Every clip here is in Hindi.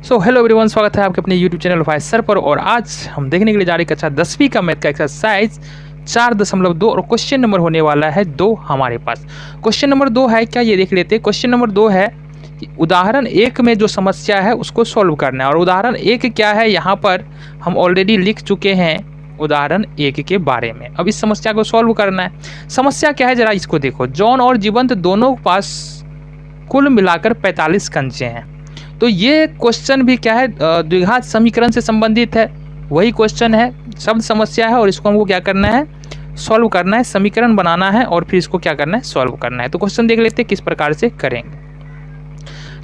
सो हेलो एवरीवन, स्वागत है आपके अपने यूट्यूब चैनल भाई सर पर। और आज हम देखने के लिए जा रहे हैं कक्षा 10वीं का मैथ का एक्सरसाइज 4.2 और क्वेश्चन नंबर होने वाला है 2 हमारे पास। क्वेश्चन नंबर 2 है क्या, ये देख लेते हैं। क्वेश्चन नंबर 2 है कि उदाहरण 1 में जो समस्या है उसको सॉल्व करना है। और उदाहरण 1 क्या है, यहाँ पर हम ऑलरेडी लिख चुके हैं उदाहरण 1 के बारे में। अब इस समस्या को सॉल्व करना है। समस्या क्या है, जरा इसको देखो। जॉन और जीवंत दोनों के पास कुल मिलाकर 45 कंचे हैं। तो ये क्वेश्चन भी क्या है, द्विघात समीकरण से संबंधित है। वही क्वेश्चन है, शब्द समस्या है और इसको हमको क्या करना है, सॉल्व करना है, समीकरण बनाना है और फिर इसको क्या करना है, सॉल्व करना है। तो क्वेश्चन देख लेते हैं किस प्रकार से करेंगे।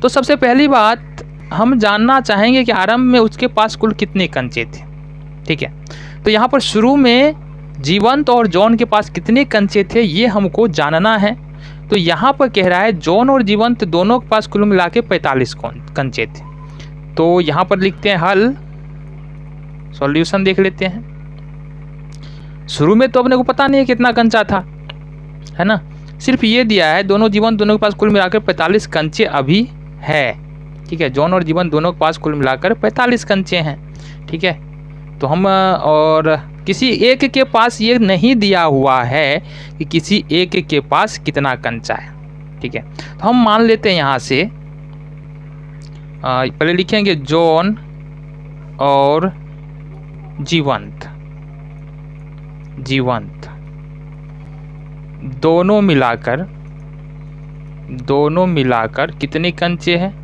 तो सबसे पहली बात हम जानना चाहेंगे कि आरंभ में उसके पास कुल कितने कंचे थे। ठीक है, तो यहाँ पर शुरू में जीवंत और जॉन के पास कितने कंचे थे ये हमको जानना है। तो यहाँ पर कह रहा है जॉन और जीवंत दोनों के पास कुल मिला के 45 कंचे थे। तो यहाँ पर लिखते हैं हल, सॉल्यूशन देख लेते हैं। शुरू में तो अपने को पता नहीं है कितना कंचा था, है ना, सिर्फ ये दिया है दोनों जीवंत दोनों के पास कुल मिलाकर 45 कंचे अभी है। ठीक है, जॉन और जीवंत दोनों के पास कुल मिलाकर 45 कंचे हैं। ठीक है, तो हम और किसी एक के पास ये नहीं दिया हुआ है कि किसी एक के पास कितना कंचा है। ठीक है, तो हम मान लेते हैं यहाँ से पहले लिखेंगे जॉन और जीवंत दोनों मिलाकर कितने कंचे हैं,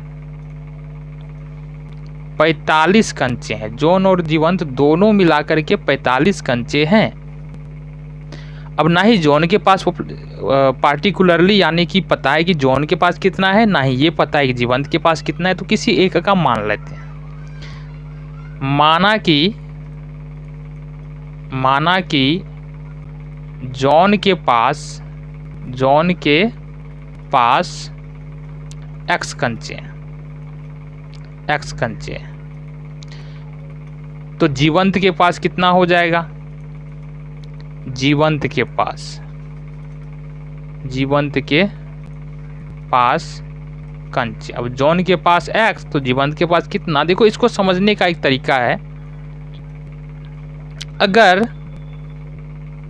45 कंचे हैं। जॉन और जीवंत दोनों मिलाकर के 45 कंचे हैं। अब ना ही जॉन के पास पार्टिकुलरली यानी कि पता है कि जॉन के पास कितना है, ना ही ये पता है कि जीवंत के पास कितना है। तो किसी एक का मान लेते हैं। माना कि जॉन के पास x कंचे हैं, तो जीवंत के पास कितना हो जाएगा, जीवंत के पास कंचे। अब जॉन के पास x तो जीवंत के पास कितना। देखो, इसको समझने का एक तरीका है। अगर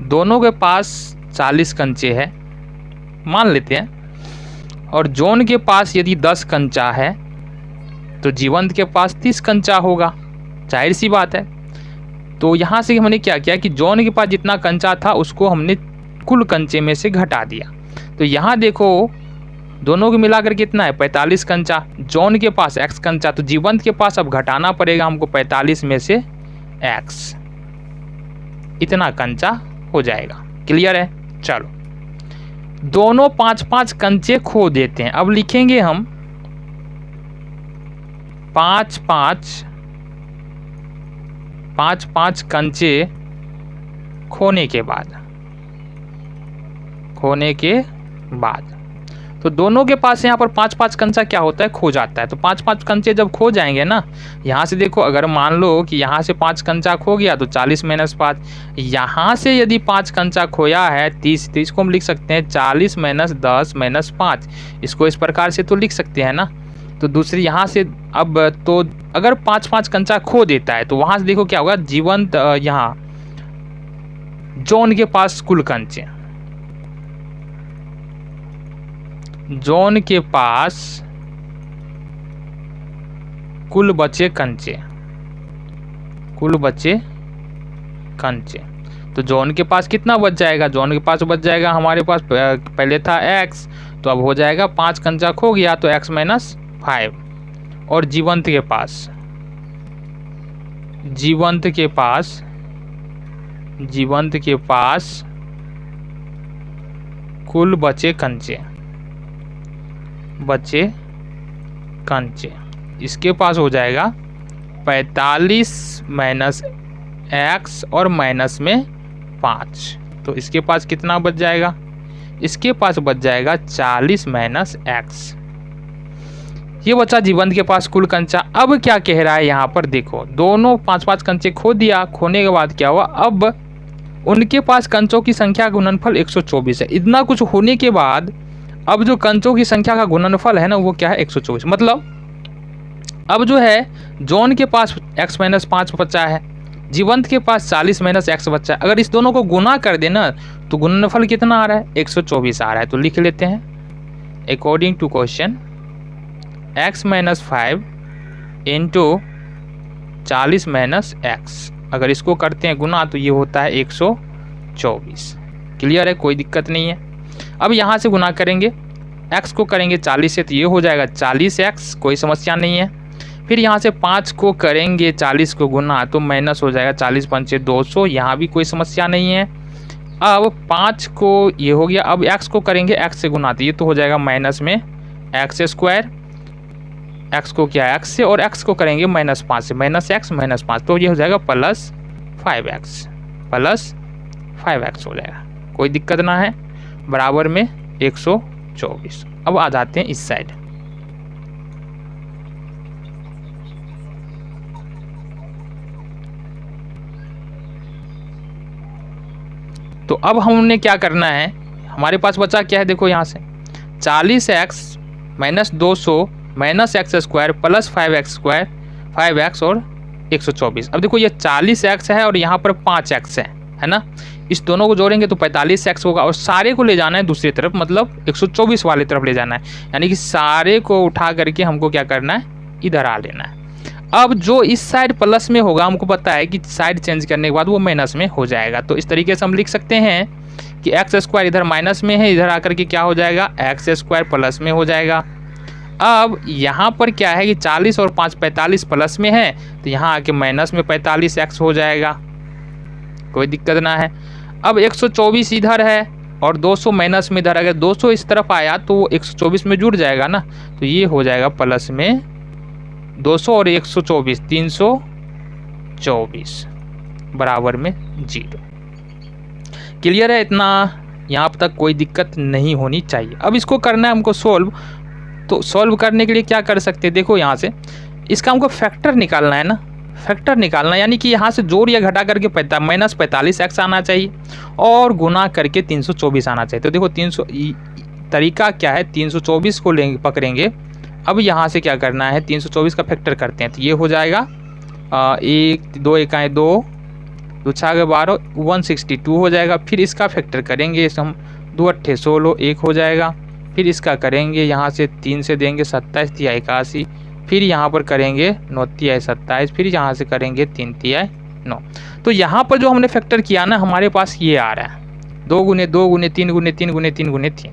दोनों के पास 40 कंचे है मान लेते हैं, और जॉन के पास यदि 10 कंचा है तो जीवंत के पास 30 कंचा होगा, जाहिर सी बात है। तो यहाँ से हमने क्या किया कि जॉन के पास जितना कंचा था उसको हमने कुल कंचे में से घटा दिया। तो यहाँ देखो दोनों को मिलाकर कितना है, 45 कंचा। जॉन के पास x कंचा, तो जीवंत के पास अब घटाना पड़ेगा हमको 45 में से x, इतना कंचा हो जाएगा। क्लियर है। चलो, दोनों 5-5 कंचे खो देते हैं। अब लिखेंगे हम 5-5 कंचे खोने के बाद तो दोनों के पास यहाँ पर 5-5 कंचा क्या होता है, खो जाता है। तो 5-5 कंचे जब खो जाएंगे ना, यहाँ से देखो, अगर मान लो कि यहाँ से 5 कंचा खो गया तो 40 - 5, यहाँ से यदि 5 कंचा खोया है 30, तो इसको हम लिख सकते हैं 40 - 10 - 5। इसको इस प्रकार से तो लिख सकते हैं ना। तो दूसरी यहाँ से अब तो अगर 5-5 कंचा खो देता है तो वहाँ से देखो क्या होगा, जीवंत यहाँ जॉन के पास कुल कंचे, जॉन के पास कुल बचे कंचे। तो जॉन के पास कितना बच जाएगा, जॉन के पास बच जाएगा, हमारे पास पहले था x, तो अब हो जाएगा 5 कंचा खो गया तो x - 5। और जीवंत के पास कुल बचे कंचे, इसके पास हो जाएगा 45 - x और माइनस में 5। तो इसके पास कितना बच जाएगा, इसके पास बच जाएगा 40 - x। ये बचा जीवंत के पास कुल कंचा। अब क्या कह रहा है यहाँ पर, देखो दोनों 5-5 कंचे खो दिया। खोने के बाद क्या हुआ, अब उनके पास कंचों की संख्या का गुणनफल 124 है। इतना कुछ होने के बाद अब जो कंचों की संख्या का गुणनफल है ना वो क्या है 124। मतलब अब जो है जॉन के पास x माइनस 5 बचा है, जीवंत के पास 40 माइनस x बचा है। अगर इस दोनों को गुना कर देना तो गुणनफल कितना आ रहा है, 124 आ रहा है। तो लिख लेते हैं according to question x minus 5 into 40 minus x, अगर इसको करते हैं गुना तो ये होता है 124। क्लियर है, कोई दिक्कत नहीं है। अब यहाँ से गुना करेंगे, x को करेंगे 40 से तो ये हो जाएगा 40x, कोई समस्या नहीं है। फिर यहाँ से 5 को करेंगे 40 को गुना तो माइनस हो जाएगा 40 पंचे 200, यहाँ भी कोई समस्या नहीं है। अब 5 को ये हो गया, अब x को करेंगे x से गुना तो ये तो हो जाएगा माइनस में x स्क्वायर, x को क्या x से और x को करेंगे माइनस 5 से, माइनस x माइनस 5 तो ये हो जाएगा प्लस 5x हो जाएगा, कोई दिक्कत ना है, बराबर में 124। अब आ जाते हैं इस साइड। तो अब हमने क्या करना है, हमारे पास बचा क्या है, देखो यहाँ से 40x minus 200 minus x square plus 5x square, 5x और 124। अब देखो ये 40x है और यहाँ पर 5x है ना, इस दोनों को जोड़ेंगे तो 45x होगा और सारे को ले जाना है दूसरी तरफ, मतलब 124 वाली तरफ ले जाना है, यानी कि सारे को उठा करके हमको क्या करना है, इधर आ लेना है। अब जो इस साइड प्लस में होगा, हमको पता है कि साइड चेंज करने के बाद वो माइनस में हो जाएगा। तो इस तरीके से हम लिख सकते हैं कि एक्स स्क्वायर इधर माइनस में है, इधर आकर के क्या हो जाएगा, एक्स स्क्वायर प्लस में हो जाएगा। अब यहाँ पर क्या है कि 40 और 5 45 प्लस में है, तो यहाँ आके माइनस में 45x हो जाएगा, कोई दिक्कत ना है। अब 124 इधर है और 200 माइनस में इधर, अगर 200 इस तरफ आया तो 124 में जुड़ जाएगा ना, तो ये हो जाएगा प्लस में 200 और 124 324 बराबर में 0। क्लियर है, इतना यहाँ तक कोई दिक्कत नहीं होनी चाहिए। अब इसको करना है हमको सोल्व, तो सोल्व करने के लिए क्या कर सकते हैं, देखो यहाँ से इसका हमको फैक्टर निकालना है ना, फैक्टर निकालना यानी कि यहाँ से जोड़ या घटा करके माइनस 45x आना चाहिए और गुना करके 324 आना चाहिए। तो देखो 300 तरीका क्या है, 324 को लेंगे पकड़ेंगे। अब यहाँ से क्या करना है, 324 का फैक्टर करते हैं तो ये हो जाएगा 1 2 1 2 2 6 12 162 हो जाएगा। फिर इसका फैक्टर करेंगे, इस हम 2 8 16 1 हो जाएगा। फिर इसका करेंगे यहाँ से 3 से देंगे 27 तिया 81, फिर यहाँ पर करेंगे 9 तिया 27, फिर यहाँ से करेंगे 3 तिया 9। तो यहाँ पर जो हमने फैक्टर किया ना, हमारे पास ये आ रहा है 2 गुने 2 गुने 3 गुने 3 गुने 3 गुने 3।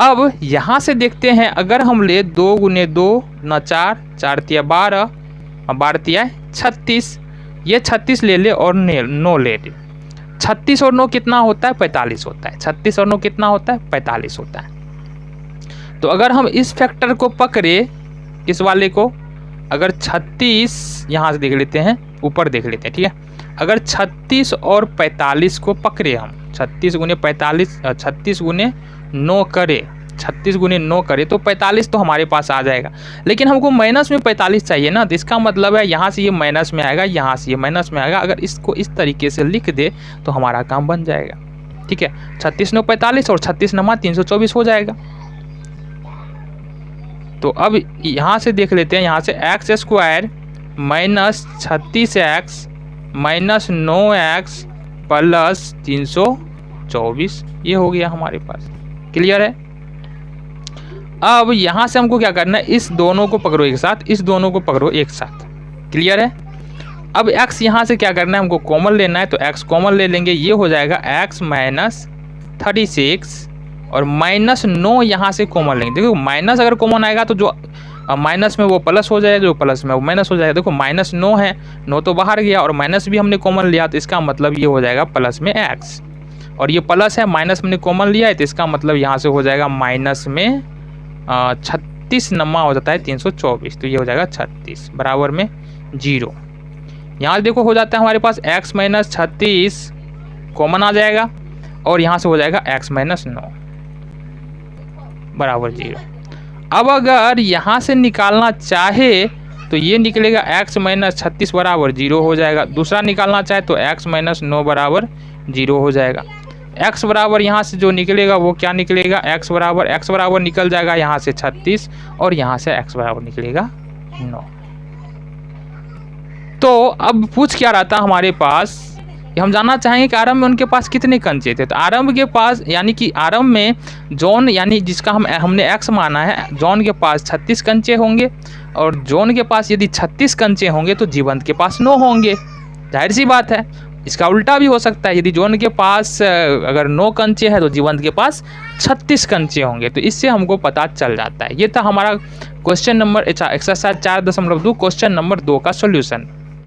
अब यहाँ से देखते हैं, अगर हम ले 2 गुने 2 न 4 4 तिया 12 12 तिया 36, ये 36 ले ले और 9 ले ले। 36 और 9 कितना होता है, 45 होता है। 36 और 9 कितना होता है, 45 होता है। तो अगर हम इस फैक्टर को पकड़े, इस वाले को, अगर 36 यहाँ से देख लेते हैं, ऊपर देख लेते हैं, ठीक है। अगर 36 और 45 को पकड़े हम, 36 गुने 45 36 गुने 9 करे, 36 गुने 9 करे तो 45 तो हमारे पास आ जाएगा। लेकिन हमको माइनस में 45 चाहिए ना, तो इसका मतलब है यहाँ से ये माइनस में आएगा, यहाँ से ये माइनस में आएगा। अगर इसको इस तरीके से लिख दे तो हमारा काम बन जाएगा, ठीक है। 36 9 45 और 36 9 324 हो जाएगा। तो अब यहाँ से देख लेते हैं, यहाँ से x square minus 36x minus 9x plus 324, ये हो गया हमारे पास। क्लियर है। अब यहाँ से हमको क्या करना है, इस दोनों को पकड़ो एक साथ, इस दोनों को पकड़ो एक साथ। क्लियर है। अब x यहाँ से क्या करना है, हमको कॉमन लेना है, तो x कॉमन ले लेंगे, ये हो जाएगा x माइनस 36 और माइनस 9 यहाँ से कॉमन लेंगे। देखो माइनस अगर कॉमन आएगा तो जो माइनस में वो प्लस हो जाएगा, जो प्लस में वो माइनस हो जाएगा। देखो माइनस 9 है, 9 तो बाहर गया और माइनस भी हमने कॉमन लिया, तो इसका मतलब ये हो जाएगा प्लस में x, और ये प्लस है, माइनस हमने कॉमन लिया है, तो इसका मतलब यहाँ से हो जाएगा माइनस में 36 नमा हो जाता है 324, तो ये हो जाएगा 36 बराबर में 0। यहाँ देखो हो जाता है हमारे पास x माइनस 36 कॉमन आ जाएगा और यहाँ से हो जाएगा x माइनस 9 बराबर 0। अब अगर यहाँ से निकालना चाहे तो ये निकलेगा x माइनस 36 बराबर 0 हो जाएगा। दूसरा निकालना चाहे तो x माइनस 9 बराबर 0 हो जाएगा। x बराबर यहाँ से जो निकलेगा वो क्या निकलेगा, x बराबर निकल जाएगा यहाँ से 36 और यहाँ से x बराबर निकलेगा 9। तो अब पूछ क्या रहा था हमारे पास कि हम जानना चाहेंगे कि आरंभ में उनके पास कितने कंचे थे। तो आरंभ के पास यानी कि आरंभ में जॉन यानी जिसका हमने x माना है, जॉन के पास 36 कंचे होंगे और जॉन के पास यदि 36 कंचे होंगे तो जीवंत के पास 9 होंगे। जाहिर सी बात है। इसका उल्टा भी हो सकता है, यदि जॉन के पास अगर 9 कंचे हैं तो जीवंत के पास 36 कंचे होंगे। तो इससे हमको पता चल जाता है। ये था हमारा question number exercise 4.2 question number 2 का सॉल्यूशन।